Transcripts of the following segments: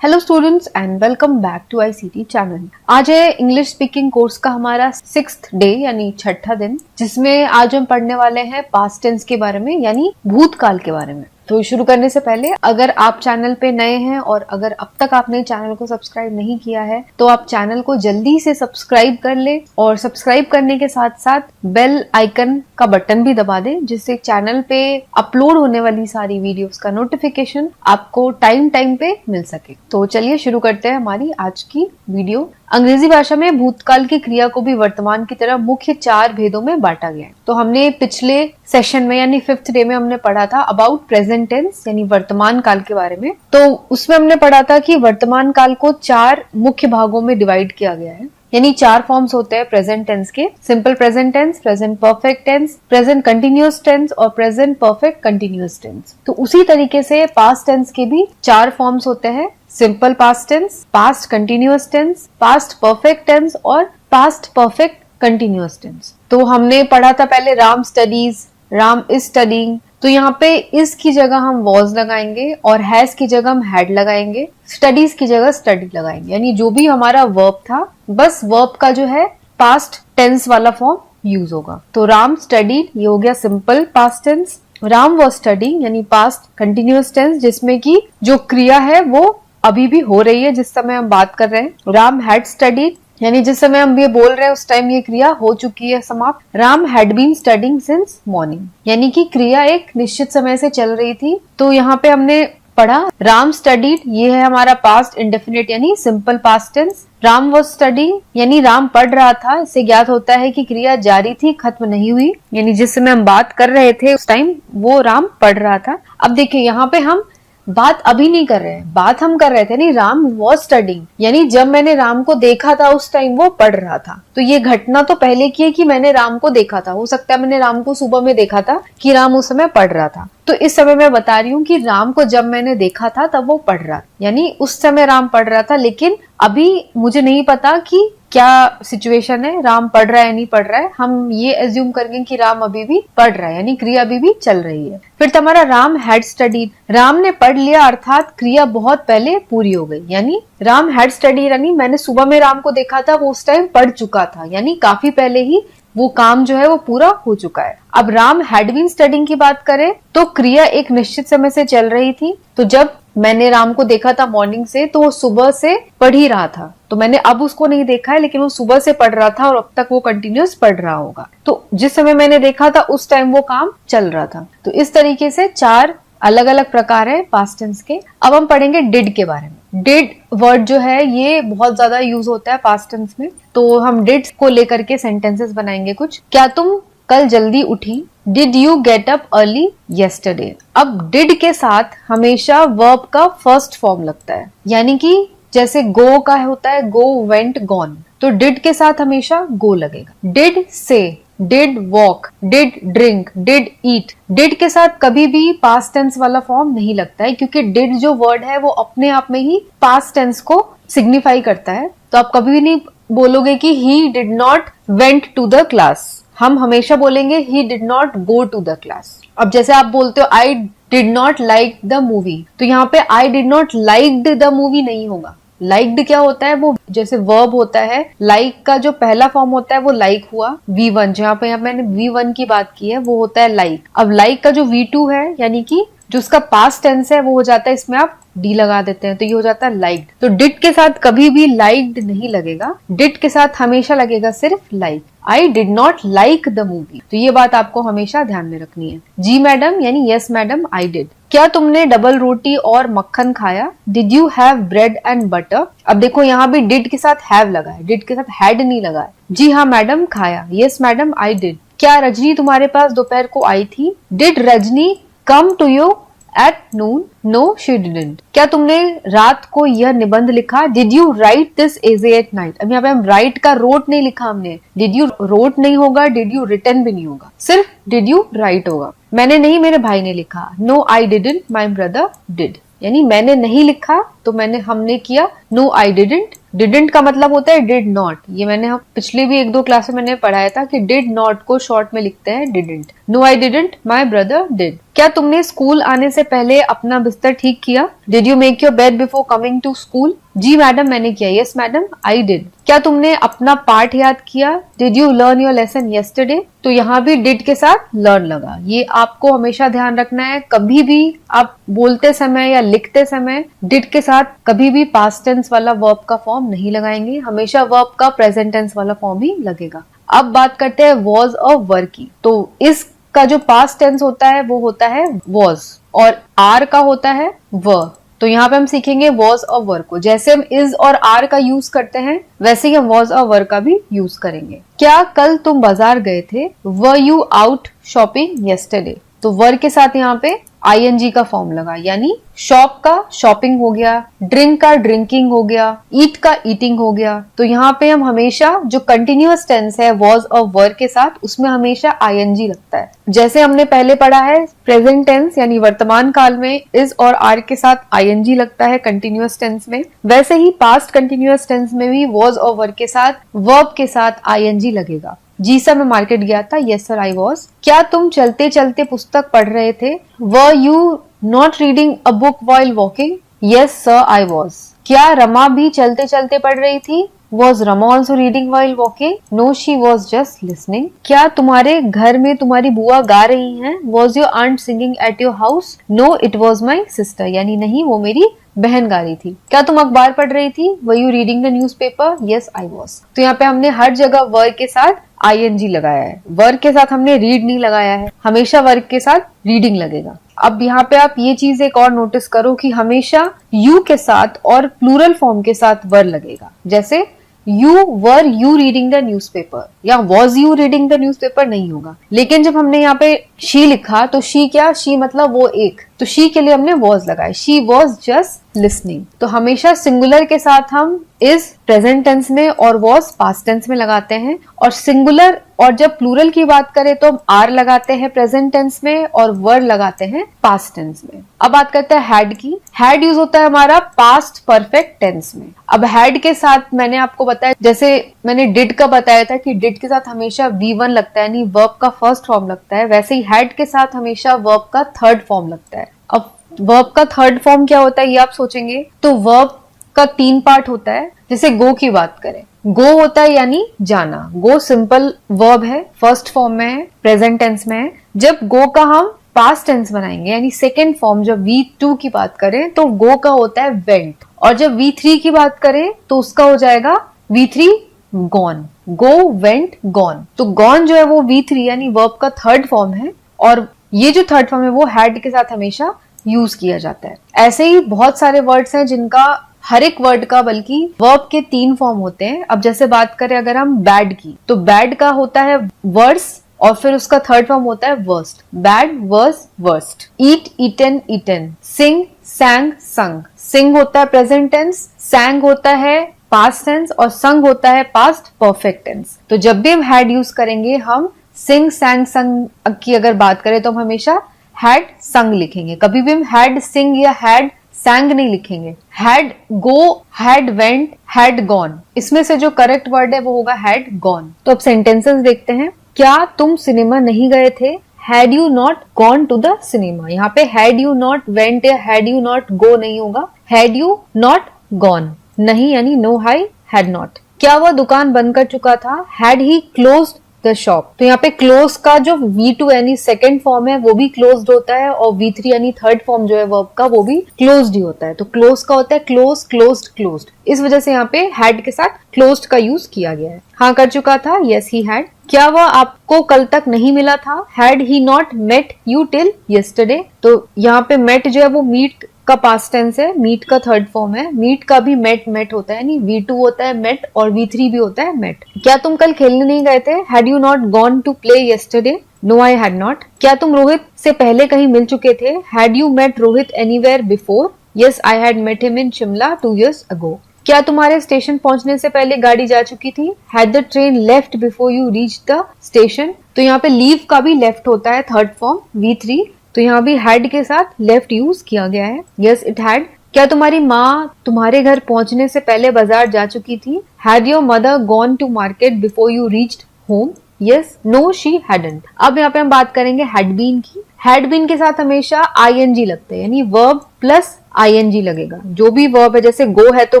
Hello students and welcome back to ICT channel. आज है English speaking course का हमारा 6th डे यानी छठा दिन, जिसमें आज हम पढ़ने वाले हैं पास्ट टेंस के बारे में यानी भूतकाल के बारे में। तो शुरू करने से पहले अगर आप चैनल पे नए हैं और अगर अब तक आपने चैनल को सब्सक्राइब नहीं किया है तो आप चैनल को जल्दी से सब्सक्राइब कर ले और सब्सक्राइब करने के साथ साथ बेल आइकन का बटन भी दबा दे, जिससे चैनल पे अपलोड होने वाली सारी वीडियोस का नोटिफिकेशन आपको टाइम पे मिल सके। तो चलिए शुरू करते हैं हमारी आज की वीडियो। अंग्रेजी भाषा में भूतकाल की क्रिया को भी वर्तमान की तरह मुख्य 4 भेदों में बांटा गया है। तो हमने पिछले सेशन में यानी 5th डे में हमने पढ़ा था अबाउट प्रेजेंट टेंस यानी वर्तमान काल के बारे में। तो उसमें हमने पढ़ा था कि वर्तमान काल को 4 मुख्य भागों में डिवाइड किया गया है, यानी 4 फॉर्म्स होते हैं प्रेजेंट टेंस के: simple present tense, present perfect tense, present continuous tense और प्रेजेंट परफेक्ट कंटिन्यूअस टेंस। तो उसी तरीके से पास्ट टेंस के भी 4 फॉर्म्स होते हैं: simple past tense, past continuous tense, past perfect tense और पास्ट परफेक्ट कंटिन्यूअस टेंस। तो हमने पढ़ा था पहले Ram studies, Ram is studying. तो यहाँ पे इस की जगह हम वॉज लगाएंगे और हैज की जगह हम हैड लगाएंगे, स्टडीज की जगह स्टडी लगाएंगे, यानी जो भी हमारा वर्ब था बस वर्ब का जो है पास्ट टेंस वाला फॉर्म यूज होगा। तो राम स्टडीड ये हो गया simple past tense. Ram was studying यानी पास्ट कंटिन्यूअस टेंस, जिसमें की जो क्रिया है वो अभी भी हो रही है जिस समय हम बात कर रहे हैं। राम हैड स्टडीड यानी जिस समय हम ये बोल रहे हैं उस टाइम ये क्रिया हो चुकी है समाप्त। Ram had been studying since morning यानी कि क्रिया एक निश्चित समय से चल रही थी। तो यहाँ पे हमने पढ़ा राम स्टडीड, ये है हमारा पास्ट इंडेफिनिट यानी simple past tense. Ram was studying यानी राम पढ़ रहा था, इससे ज्ञात होता है कि क्रिया जारी थी, खत्म नहीं हुई, यानी जिस समय हम बात कर रहे थे उस टाइम वो राम पढ़ रहा था। अब देखिए यहाँ पे हम बात अभी नहीं कर रहे हैं, बात हम कर रहे थे नहीं, राम वॉज स्टडीइंग यानी जब मैंने राम को देखा था उस टाइम वो पढ़ रहा था। तो ये घटना तो पहले की है कि मैंने राम को देखा था, हो सकता है मैंने राम को सुबह में देखा था कि राम उस समय पढ़ रहा था। तो इस समय मैं बता रही हूँ कि राम को जब मैंने देखा था तब वो पढ़ रहा था, यानी उस समय राम पढ़ रहा था, लेकिन अभी मुझे नहीं पता कि क्या सिचुएशन है, राम पढ़ रहा है नहीं पढ़ रहा है। हम ये एज्यूम करेंगे कि राम अभी भी पढ़ रहा है यानी क्रिया अभी भी चल रही है। फिर हमारा राम हैड स्टडीड, राम ने पढ़ लिया अर्थात क्रिया बहुत पहले पूरी हो गई, यानी राम हैड स्टडीड यानी मैंने सुबह में राम को देखा था वो उस टाइम पढ़ चुका था, यानी काफी पहले ही वो काम जो है वो पूरा हो चुका है। अब राम हैड बीन स्टडीइंग की बात करें तो क्रिया एक निश्चित समय से चल रही थी। तो जब मैंने राम को देखा था मॉर्निंग से तो वो सुबह से पढ़ ही रहा था, तो मैंने अब उसको नहीं देखा है लेकिन वो सुबह से पढ़ रहा था और अब तक वो कंटिन्यूअस पढ़ रहा होगा। तो जिस समय मैंने देखा था उस टाइम वो काम चल रहा था। तो इस तरीके से 4 अलग अलग प्रकार है पास्ट टेंस के। अब हम पढ़ेंगे डिड के बारे में। डिड वर्ड जो है ये बहुत ज्यादा यूज होता है पास्ट टेंस में, तो हम डिड को लेकर के सेंटेंसेस बनाएंगे कुछ। क्या तुम कल जल्दी उठी? Did you get up early yesterday? अब डिड के साथ हमेशा वर्ब का फर्स्ट फॉर्म लगता है, यानी कि जैसे गो का होता है गो, वेंट, गॉन, तो डिड के साथ हमेशा गो लगेगा। डिड से, did walk, did drink, did eat, did के साथ कभी भी पास्ट टेंस वाला फॉर्म नहीं लगता है, क्योंकि डिड जो वर्ड है वो अपने आप में ही पास्ट टेंस को सिग्निफाई करता है। तो आप कभी भी नहीं बोलोगे कि he did not went to the class, हम हमेशा बोलेंगे he did not go to the class. अब जैसे आप बोलते हो I did not like the movie, तो यहाँ पे I did not liked the movie नहीं होगा। लाइक्ड क्या होता है, वो जैसे वर्ब होता है, लाइक का जो पहला फॉर्म होता है वो लाइक हुआ, V1, जहाँ पे मैंने V1 की बात की है वो होता है लाइक। अब लाइक का जो V2 है यानी कि जो उसका पास्ट टेंस है वो हो जाता है, इसमें आप डी लगा देते हैं तो ये हो जाता है लाइक्ड। तो डिड के साथ कभी भी लाइक्ड नहीं लगेगा, डिड के साथ हमेशा लगेगा सिर्फ like. I did not like the movie, तो ये बात आपको हमेशा ध्यान में रखनी है। जी मैडम यानी यस मैडम आई डिड। क्या तुमने डबल रोटी और मक्खन खाया? Did you have bread and butter? अब देखो यहाँ भी डिड के साथ हैव लगा है, डिड के साथ हैड नहीं लगा है। जी हाँ मैडम खाया, यस मैडम आई डिड। क्या रजनी तुम्हारे पास दोपहर को आई थी? Did Rajni come to you at noon? No she didn't. क्या तुमने रात को यह निबंध लिखा? Did you write this essay at night? अब यहाँ पे हम राइट का रोट नहीं लिखा हमने, डिड यू रोट नहीं होगा, डिड यू रिटन भी नहीं होगा, सिर्फ डिड यू राइट होगा। मैंने नहीं, मेरे भाई ने लिखा। No I didn't, my brother did, यानी मैंने नहीं लिखा तो हमने किया, नो आई डिडंट, डिडंट का मतलब होता है डिड नॉट। ये मैंने हम पिछले भी 1-2 क्लास में मैंने पढ़ाया था कि डिड नॉट को शॉर्ट में लिखते हैं didn't. No I didn't, my brother did. क्या तुमने स्कूल आने से पहले अपना बिस्तर ठीक किया? Did you make your bed before coming to school? जी मैडम मैंने किया। Yes madam I did. क्या तुमने अपना पाठ याद किया? Did you learn your lesson yesterday? तो यहाँ भी डिड के साथ लर्न लगा। ये आपको हमेशा ध्यान रखना है, कभी भी आप बोलते समय या लिखते समय डिड के साथ कभी भी पास्ट टेंस वाला वर्ब का फॉर्म नहीं लगाएंगे, हमेशा वर्ब का प्रेजेंट टेंस वाला फॉर्म ही लगेगा। अब बात करते हैं वॉज और वर की। तो इसका जो पास्ट टेंस होता है वो होता है वॉज और आर का होता है वर। तो यहाँ पे हम सीखेंगे वॉज और वर को। जैसे हम इज और आर का यूज करते हैं वैसे ही हम वॉज और वर का भी यूज करेंगे। क्या कल तुम बाजार गए थे? Were you out shopping yesterday? तो वर के साथ यहाँ पे आईएनजी का फॉर्म लगा, यानी शॉप का शॉपिंग हो गया, ड्रिंक का ड्रिंकिंग हो गया, ईट का ईटिंग हो गया। तो यहाँ पे हम हमेशा जो कंटिन्यूअस टेंस है वॉज और वर के साथ उसमें हमेशा आईएनजी लगता है। जैसे हमने पहले पढ़ा है प्रेजेंट टेंस यानी वर्तमान काल में इज और आर के साथ आईएनजी लगता है कंटिन्यूअस टेंस में, वैसे ही पास्ट कंटिन्यूअस टेंस में भी वॉज और वर के साथ वर्ब के साथ आईएनजी लगेगा। जी सर मैं मार्केट गया था। Yes sir I was. क्या तुम चलते चलते पुस्तक पढ़ रहे थे? Were you not reading a book while walking? Yes sir I was. क्या रमा भी चलते चलते पढ़ रही थी? Was Rama also reading while walking? No she was just listening. क्या तुम्हारे घर में तुम्हारी बुआ गा रही हैं? Was your aunt singing at your house? No it was my sister, यानी नहीं वो मेरी बहन गा रही थी। क्या तुम अखबार पढ़ रही थी? वर you reading the news paper? Yes I was. तो यहाँ पे हमने हर जगह वर के साथ आईएनजी लगाया है, वर्ग के साथ हमने रीड नहीं लगाया है, हमेशा वर्ग के साथ रीडिंग लगेगा। अब यहाँ पे आप ये चीज एक और नोटिस करो कि हमेशा यू के साथ और प्लूरल फॉर्म के साथ वर लगेगा। जैसे were you reading the newspaper या was you reading the newspaper नहीं होगा। लेकिन जब हमने यहाँ पे शी लिखा तो शी क्या, शी मतलब वो एक, तो शी के लिए हमने वॉज लगाया। She was just listening. तो हमेशा सिंगुलर के साथ हम इज प्रेजेंट टेंस में और वॉज पास्ट टेंस में लगाते हैं, और सिंगुलर और जब प्लूरल की बात करें तो हम आर लगाते हैं प्रेजेंट टेंस में और वर लगाते हैं पास्ट टेंस में। अब बात करते हैं हैड की। हैड यूज होता है हमारा पास्ट परफेक्ट टेंस में। अब हैड के साथ मैंने आपको बताया, जैसे मैंने डिड का बताया था कि डिड के साथ हमेशा V1 लगता है यानी वर्ब का फर्स्ट फॉर्म लगता है, वैसे ही हैड के साथ हमेशा वर्ब का थर्ड फॉर्म लगता है। अब वर्ब का थर्ड फॉर्म क्या होता है ये आप सोचेंगे तो वर्ब का 3 पार्ट होता है। जैसे गो की बात करें, गो होता है यानी जाना, गो सिंपल वर्ब है, फर्स्ट फॉर्म में है, प्रेजेंट टेंस में है। जब गो का हम पास्ट टेंस बनाएंगे यानी सेकेंड फॉर्म, जब V2 की बात करें तो गो का होता है वेंट, और जब V3 की बात करें तो उसका हो जाएगा V3 gone. Go went gone, तो गॉन जो है वो V3 यानी वर्ब का थर्ड फॉर्म है, और ये जो थर्ड फॉर्म है वो हैड के साथ हमेशा यूज किया जाता है। ऐसे ही बहुत सारे वर्ड्स हैं जिनका हर एक वर्ड का बल्कि वर्ब के 3 फॉर्म होते हैं। अब जैसे बात करें अगर हम बैड की, तो बैड का होता है वर्स और फिर उसका थर्ड फॉर्म होता है worst. Bad, worse, worst. Eat, eaten, eaten. Sing, sang, sung. Sing होता है प्रेजेंट टेंस, सैंग होता है पास्ट टेंस और संग होता है पास्ट परफेक्ट टेंस। तो जब भी हम हैड यूज करेंगे, हम सिंग, सैंग, संग की अगर बात करें तो हम हमेशा हैड संग लिखेंगे, कभी भी हम हैड सिंग या हैड सैंग नहीं लिखेंगे। Had go, had went, had gone, इसमें से जो करेक्ट वर्ड है वो होगा हैड गॉन। तो अब सेंटेंसेस देखते हैं। क्या तुम सिनेमा नहीं गए थे? Had you not gone to the cinema. यहाँ पे हैड यू नॉट वेंट या हैड यू नॉट गो नहीं होगा, हैड यू नॉट गॉन। नहीं यानी नो, हाई, हैड नॉट। क्या वह दुकान बंद कर चुका था? Had he closed the shop. तो यहाँ पे क्लोज का जो V2 यानी सेकेंड फॉर्म है वो भी क्लोज्ड होता है, और V3 यानी थर्ड फॉर्म जो है वर्ब का वो भी क्लोज्ड ही होता है। तो क्लोज का होता है क्लोज, क्लोज्ड, क्लोज्ड। इस वजह से यहाँ पे हैड के साथ क्लोज्ड का यूज किया गया है। हाँ कर चुका था, यस ही हैड। क्या वह आपको कल तक नहीं मिला था? Had he not met you till yesterday. तो यहाँ पे मेट जो है वो मीट का पास्ट टेंस है, मीट का थर्ड फॉर्म है। मीट का भी मेट होता है, यानी V2 होता है मेट और V3 भी होता है मेट। क्या तुम कल खेलने नहीं गए थे? Had you not gone to play yesterday? No I had not. क्या तुम रोहित से पहले कहीं मिल चुके थे? Had you met Rohit anywhere before? Yes I had met him in Shimla 2 years ago. क्या तुम्हारे स्टेशन पहुंचने से पहले गाड़ी जा चुकी थी? Had the train left before you reach the station? तो यहाँ पे लीव का भी लेफ्ट होता है थर्ड फॉर्म V3, तो यहाँ भी हैड के साथ लेफ्ट यूज किया गया है। यस इट हैड क्या तुम्हारी माँ तुम्हारे घर पहुंचने से पहले बाजार जा चुकी थी? Had your mother gone to market before you reached home? Yes, no she hadn't. अब यहाँ पे हम बात करेंगे हैड बीन की। हैड बीन के साथ हमेशा आईएनजी लगते हैं, यानी वर्ब प्लस आईएनजी लगेगा। जो भी वर्ब है, जैसे गो है तो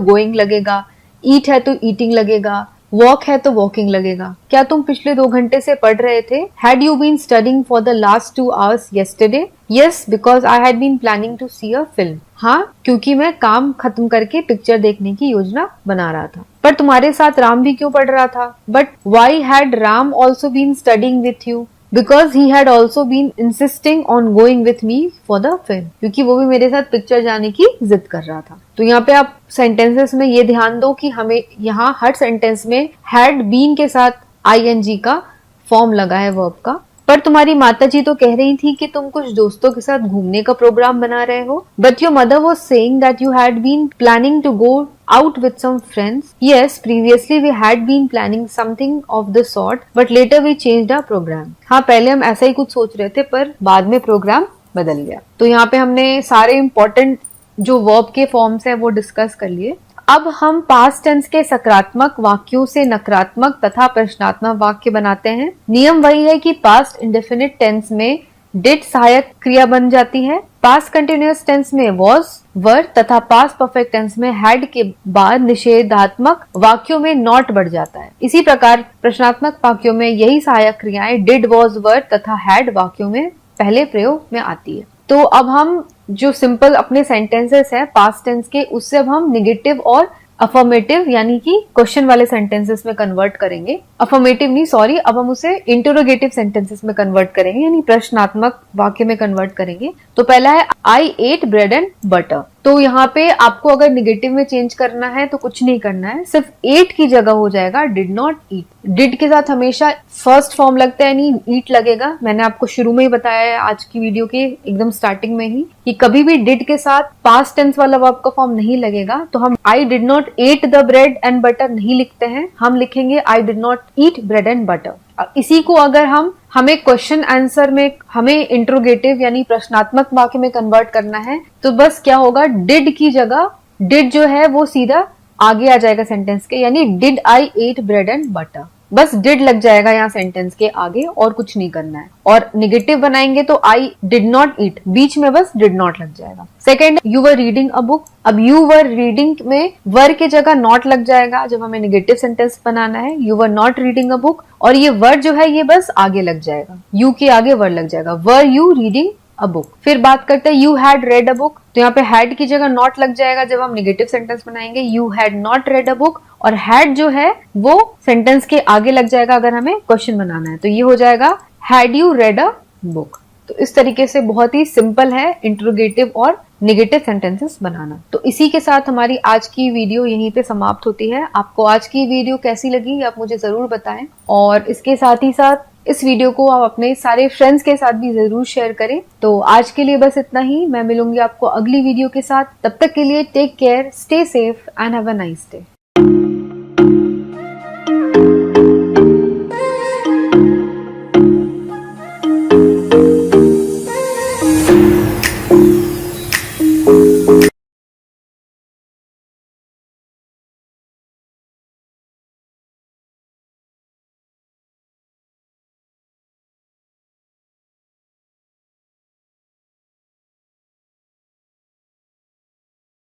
गोइंग लगेगा, ईट है तो ईटिंग लगेगा, वॉक है तो वॉकिंग लगेगा। क्या तुम पिछले 2 घंटे से पढ़ रहे थे? Had you been studying for the last 2 hours yesterday? Yes, because I had been planning to see a film. हाँ, क्योंकि मैं काम खत्म करके पिक्चर देखने की योजना बना रहा था। पर तुम्हारे साथ राम भी क्यों पढ़ रहा था? But why had Ram also been studying with you? Because he had also been insisting on going with me for the film. क्योंकि वो भी मेरे साथ पिक्चर जाने की जिद कर रहा था। तो यहाँ पे आप सेंटेंसेस में ये ध्यान दो कि हमें यहाँ हर सेंटेंस में हैड बीन के साथ आईएनजी का फॉर्म लगा है वर्ब का। पर तुम्हारी माताजी तो कह रही थी कि तुम कुछ दोस्तों के साथ घूमने का प्रोग्राम बना रहे हो। But your mother was saying that you had been planning to go out with some friends. Yes, previously we had been planning something of the sort, but later we changed our program. हाँ, पहले हम ऐसा ही कुछ सोच रहे थे, पर बाद में प्रोग्राम बदल गया। तो यहाँ पे हमने सारे इंपॉर्टेंट जो वर्ब के फॉर्म्स हैं वो डिस्कस कर लिए। अब हम पास्ट टेंस के सकारात्मक वाक्यों से नकारात्मक तथा प्रश्नात्मक वाक्य बनाते हैं। नियम वही है कि पास्ट इंडेफिनिट टेंस में डिड सहायक क्रिया बन जाती है, पास्ट कंटिन्यूअस टेंस में वॉज वर तथा पास्ट परफेक्ट टेंस में हैड के बाद निषेधात्मक वाक्यों में नॉट बढ़ जाता है। इसी प्रकार प्रश्नात्मक वाक्यों में यही सहायक क्रियाएं डिड, वॉज, वर तथा हैड वाक्यों में पहले प्रयोग में आती है। तो अब हम जो सिंपल अपने सेंटेंसेस है पास्ट टेंस के, उससे अब हम निगेटिव और अफर्मेटिव यानी कि क्वेश्चन वाले सेंटेंसेस में कन्वर्ट करेंगे। अफर्मेटिव नहीं, सॉरी, अब हम उसे इंटरोगेटिव सेंटेंसेस में कन्वर्ट करेंगे, यानी प्रश्नात्मक वाक्य में कन्वर्ट करेंगे। तो पहला है आई एट ब्रेड एंड बटर। तो यहाँ पे आपको अगर निगेटिव में चेंज करना है तो कुछ नहीं करना है, सिर्फ एट की जगह हो जाएगा डिड नॉट ईट। डिड के साथ हमेशा फर्स्ट फॉर्म लगता है, यानी ईट लगेगा। मैंने आपको शुरू में ही बताया है आज की वीडियो के एकदम स्टार्टिंग में ही कि कभी भी डिड के साथ पास्ट टेंस वाला वर्ब का फॉर्म नहीं लगेगा। तो हम आई did not at the bread and butter नहीं लिखते हैं, हम लिखेंगे आई did not eat bread and butter. इसी को अगर हमें क्वेश्चन आंसर में हमें इंट्रोगेटिव यानी प्रश्नात्मक वाक्य में कन्वर्ट करना है, तो बस क्या होगा, डिड की जगह डिड जो है वो सीधा आगे आ जाएगा सेंटेंस के, यानी did I ate bread and butter. बस डिड लग जाएगा यहाँ सेंटेंस के आगे और कुछ नहीं करना है। और निगेटिव बनाएंगे तो आई डिड नॉट ईट, बीच में बस डिड नॉट लग जाएगा। Second, you were reading a book. अब यू वर रीडिंग में वर की जगह नॉट लग जाएगा जब हमें निगेटिव सेंटेंस बनाना है। You were not reading a book, और ये वर जो है ये बस आगे लग जाएगा, यू के आगे वर लग जाएगा, वर यू रीडिंग अ बुक। फिर बात करते हैं you had read a book. तो यहाँ पे हैड की जगह नॉट लग जाएगा जब हम निगेटिव सेंटेंस बनाएंगे, you had not red a book, और हैड जो है वो सेंटेंस के आगे लग जाएगा अगर हमें क्वेश्चन बनाना है। तो ये हो जाएगा had you read a book. तो इस तरीके से बहुत ही सिंपल है इंट्रोगेटिव और नेगेटिव सेंटेंसेस बनाना। तो इसी के साथ हमारी आज की वीडियो यहीं पे समाप्त होती है। आपको आज की वीडियो कैसी लगी आप मुझे जरूर बताएं, और इसके साथ ही साथ इस वीडियो को आप अपने सारे फ्रेंड्स के साथ भी जरूर शेयर करें। तो आज के लिए बस इतना ही। मैं मिलूंगी आपको अगली वीडियो के साथ। तब तक के लिए take care, stay safe and have a nice day.